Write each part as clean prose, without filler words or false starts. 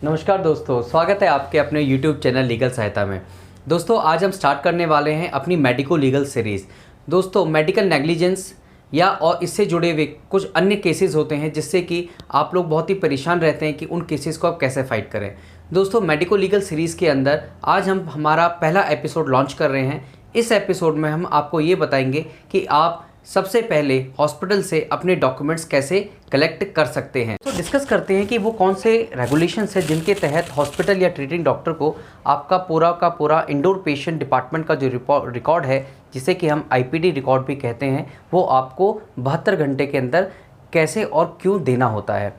नमस्कार दोस्तों, स्वागत है आपके अपने YouTube चैनल लीगल सहायता में। दोस्तों आज हम स्टार्ट करने वाले हैं अपनी मेडिको लीगल सीरीज़। दोस्तों मेडिकल नेग्लिजेंस या और इससे जुड़े हुए कुछ अन्य केसेस होते हैं जिससे कि आप लोग बहुत ही परेशान रहते हैं कि उन केसेस को आप कैसे फाइट करें। दोस्तों मेडिको लीगल सीरीज़ के अंदर आज हम हमारा पहला एपिसोड लॉन्च कर रहे हैं। इस एपिसोड में हम आपको ये बताएंगे कि आप सबसे पहले हॉस्पिटल से अपने डॉक्यूमेंट्स कैसे कलेक्ट कर सकते हैं। तो डिस्कस करते हैं कि वो कौन से रेगुलेशंस हैं जिनके तहत हॉस्पिटल या ट्रीटिंग डॉक्टर को आपका पूरा का पूरा इंडोर पेशेंट डिपार्टमेंट का जो रिकॉर्ड है, जिसे कि हम आईपीडी रिकॉर्ड भी कहते हैं, वो आपको 72 घंटे के अंदर कैसे और क्यों देना होता है।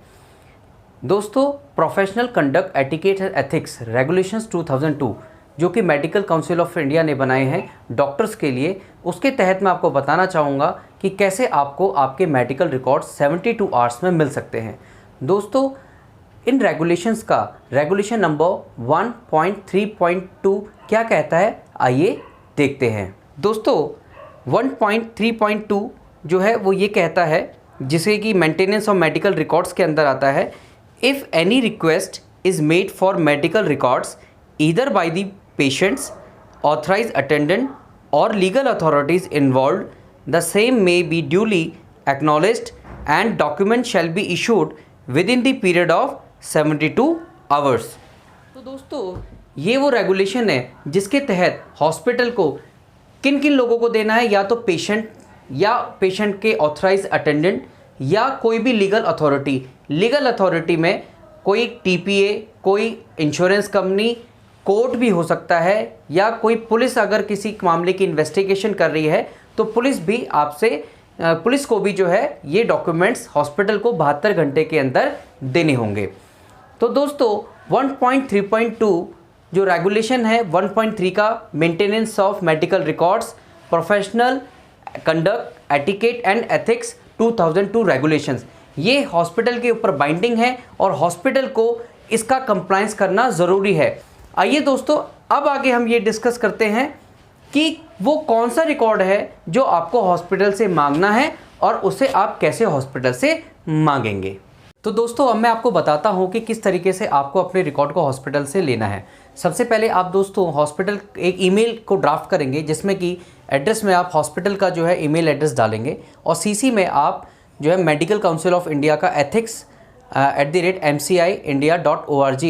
दोस्तों professional conduct etiquette and ethics regulations 2002 जो कि मेडिकल काउंसिल ऑफ इंडिया ने बनाए हैं डॉक्टर्स के लिए, उसके तहत मैं आपको बताना चाहूँगा कि कैसे आपको आपके मेडिकल रिकॉर्ड्स 72 आवर्स में मिल सकते हैं। दोस्तों इन रेगुलेशंस का रेगुलेशन नंबर 1.3.2 क्या कहता है, आइए देखते हैं। दोस्तों 1.3.2 जो है वो ये कहता है, जिसे कि मेंटेनेंस ऑफ मेडिकल रिकॉर्ड्स के अंदर आता है, if any request is made for medical records either by the patients, authorized attendant or legal authorities involved, the same may be duly acknowledged and document shall be issued within the period of 72 hours। तो दोस्तों ये वो regulation है जिसके तहत hospital को किन किन लोगों को देना है, या तो पेशेंट या पेशेंट के ऑथराइज अटेंडेंट या कोई भी लीगल अथॉरिटी। लीगल अथॉरिटी में कोई टीपीए, कोई इंश्योरेंस कंपनी, कोर्ट भी हो सकता है, या कोई पुलिस अगर किसी मामले की इन्वेस्टिगेशन कर रही है तो पुलिस भी आपसे पुलिस को भी जो है ये डॉक्यूमेंट्स हॉस्पिटल को 72 घंटे के अंदर देने होंगे। तो दोस्तों 1.3.2 जो रेगुलेशन है 1.3 का maintenance of medical records professional conduct etiquette and ethics 2002 regulations, ये हॉस्पिटल के ऊपर बाइंडिंग है और हॉस्पिटल को इसका कंप्लायंस करना ज़रूरी है। आइए दोस्तों अब आगे हम ये डिस्कस करते हैं कि वो कौन सा रिकॉर्ड है जो आपको हॉस्पिटल से मांगना है और उसे आप कैसे हॉस्पिटल से मांगेंगे। तो दोस्तों अब मैं आपको बताता हूँ कि किस तरीके से आपको अपने रिकॉर्ड को हॉस्पिटल से लेना है। सबसे पहले आप दोस्तों हॉस्पिटल एक ईमेल को ड्राफ्ट करेंगे जिसमें कि एड्रेस में आप हॉस्पिटल का जो है ईमेल एड्रेस डालेंगे और सीसी में आप जो है मेडिकल काउंसिल ऑफ इंडिया का ethics @mci.india.org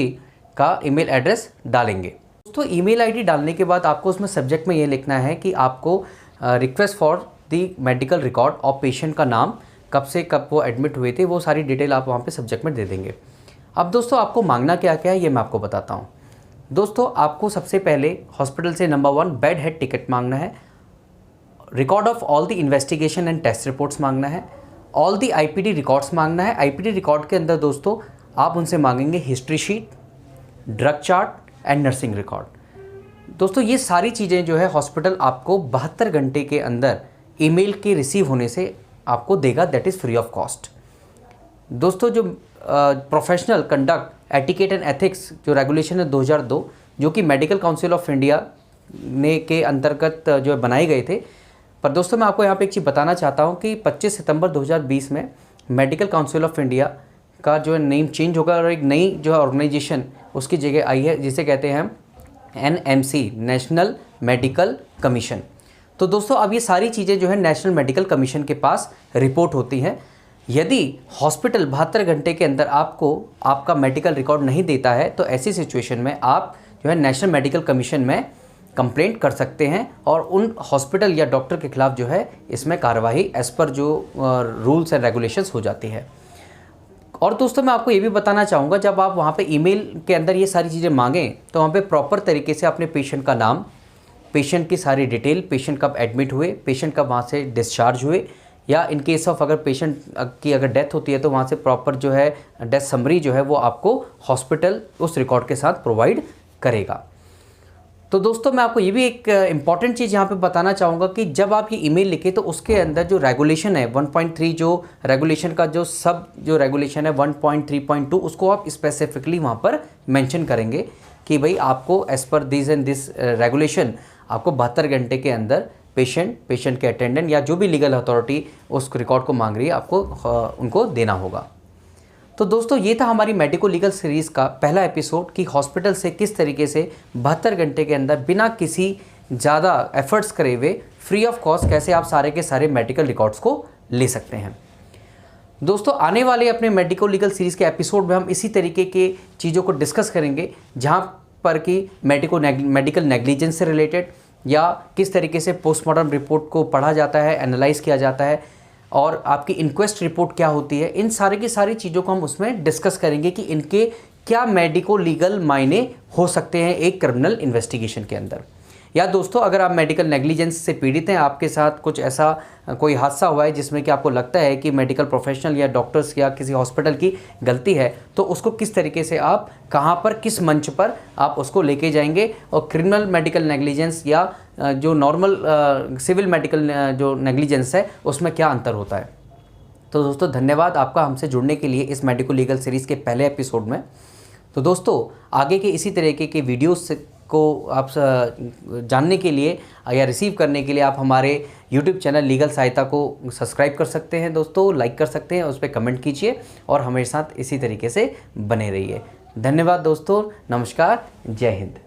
का ईमेल एड्रेस डालेंगे। दोस्तों ईमेल आईडी डालने के बाद आपको उसमें सब्जेक्ट में ये लिखना है कि आपको request for the medical record और पेशेंट का नाम, कब से कब वो एडमिट हुए थे, वो सारी डिटेल आप वहाँ पे सब्जेक्ट में दे देंगे। अब दोस्तों आपको मांगना क्या क्या है ये मैं आपको बताता हूँ। दोस्तों आपको सबसे पहले हॉस्पिटल से नंबर 1 बेड हेड टिकट मांगना है, record of all the investigation and test reports मांगना है, ऑल द आईपीडी रिकॉर्ड्स मांगना है। आईपीडी रिकॉर्ड के अंदर दोस्तों आप उनसे मांगेंगे history sheet, drug chart and nursing record. दोस्तों ये सारी चीज़ें जो है हॉस्पिटल आपको 72 घंटे के अंदर ईमेल के रिसीव होने से आपको देगा, that is free of cost. दोस्तों जो professional conduct etiquette and ethics जो रेगुलेशन है 2002 जो कि मेडिकल काउंसिल ऑफ इंडिया ने के अंतर्गत जो बनाए गए थे, पर दोस्तों मैं आपको यहाँ पे एक चीज़ बताना चाहता हूँ कि 25 सितंबर 2020 में मेडिकल काउंसिल ऑफ इंडिया का जो है नेम चेंज होगा और एक नई जो है ऑर्गेनाइजेशन उसकी जगह आई है जिसे कहते हैं NMC, नेशनल मेडिकल कमीशन। तो दोस्तों अब ये सारी चीज़ें जो है नेशनल मेडिकल कमीशन के पास रिपोर्ट होती हैं। यदि हॉस्पिटल 72 घंटे के अंदर आपको आपका मेडिकल रिकॉर्ड नहीं देता है तो ऐसी सिचुएशन में आप जो है नेशनल मेडिकल कमीशन में कंप्लेंट कर सकते हैं और उन हॉस्पिटल या डॉक्टर के खिलाफ जो है इसमें कार्रवाई एज़ पर जो रूल्स एंड रेगुलेशंस हो जाती है। और दोस्तों मैं आपको ये भी बताना चाहूँगा, जब आप वहाँ पे ईमेल के अंदर ये सारी चीज़ें मांगें तो वहाँ पे प्रॉपर तरीके से अपने पेशेंट का नाम, पेशेंट की सारी डिटेल, पेशेंट कब एडमिट हुए, पेशेंट कब वहाँ से डिस्चार्ज हुए, या इन केस ऑफ अगर पेशेंट की अगर डेथ होती है तो वहाँ से प्रॉपर जो है डेथ समरी जो है वो आपको हॉस्पिटल उस रिकॉर्ड के साथ प्रोवाइड करेगा। तो दोस्तों मैं आपको ये भी एक इम्पॉर्टेंट चीज़ यहाँ पे बताना चाहूँगा कि जब आप ये ईमेल लिखें तो उसके अंदर जो रेगुलेशन है 1.3 जो रेगुलेशन का जो रेगुलेशन है 1.3.2 उसको आप स्पेसिफिकली वहाँ पर मेंशन करेंगे कि भाई आपको as per this and this regulation आपको 72 घंटे के अंदर पेशेंट के अटेंडेंट या जो भी लीगल अथॉरिटी उस रिकॉर्ड को मांग रही है आपको उनको देना होगा। तो दोस्तों ये था हमारी मेडिको लीगल सीरीज़ का पहला एपिसोड कि हॉस्पिटल से किस तरीके से 72 घंटे के अंदर बिना किसी ज़्यादा एफर्ट्स करे हुए फ्री ऑफ कॉस्ट कैसे आप सारे के सारे मेडिकल रिकॉर्ड्स को ले सकते हैं। दोस्तों आने वाले अपने मेडिको लीगल सीरीज़ के एपिसोड में हम इसी तरीके के चीज़ों को डिस्कस करेंगे, जहाँ पर कि मेडिकल नेग्लिजेंस से रिलेटेड या किस तरीके से पोस्टमार्टम रिपोर्ट को पढ़ा जाता है, एनालाइज किया जाता है और आपकी इंक्वेस्ट रिपोर्ट क्या होती है। इन सारे की सारी चीज़ों को हम उसमें डिस्कस करेंगे कि इनके क्या मेडिको लीगल मायने हो सकते हैं एक क्रिमिनल इन्वेस्टिगेशन के अंदर। या दोस्तों अगर आप मेडिकल नेग्लिजेंस से पीड़ित हैं, आपके साथ कुछ ऐसा कोई हादसा हुआ है जिसमें कि आपको लगता है कि मेडिकल प्रोफेशनल या डॉक्टर्स या किसी हॉस्पिटल की गलती है, तो उसको किस तरीके से आप कहां पर किस मंच पर आप उसको लेके जाएंगे और क्रिमिनल मेडिकल नेग्लिजेंस या जो नॉर्मल सिविल मेडिकल जो नेग्लिजेंस है उसमें क्या अंतर होता है। तो दोस्तों धन्यवाद आपका हमसे जुड़ने के लिए इस मेडिको लीगल सीरीज़ के पहले एपिसोड में। तो दोस्तों आगे के इसी तरीके के वीडियोस को आप जानने के लिए या रिसीव करने के लिए आप हमारे YouTube चैनल लीगल सहायता को सब्सक्राइब कर सकते हैं दोस्तों, लाइक कर सकते हैं, उस पर कमेंट कीजिए और हमारे साथ इसी तरीके से बने रहिए। धन्यवाद दोस्तों, नमस्कार, जय हिंद।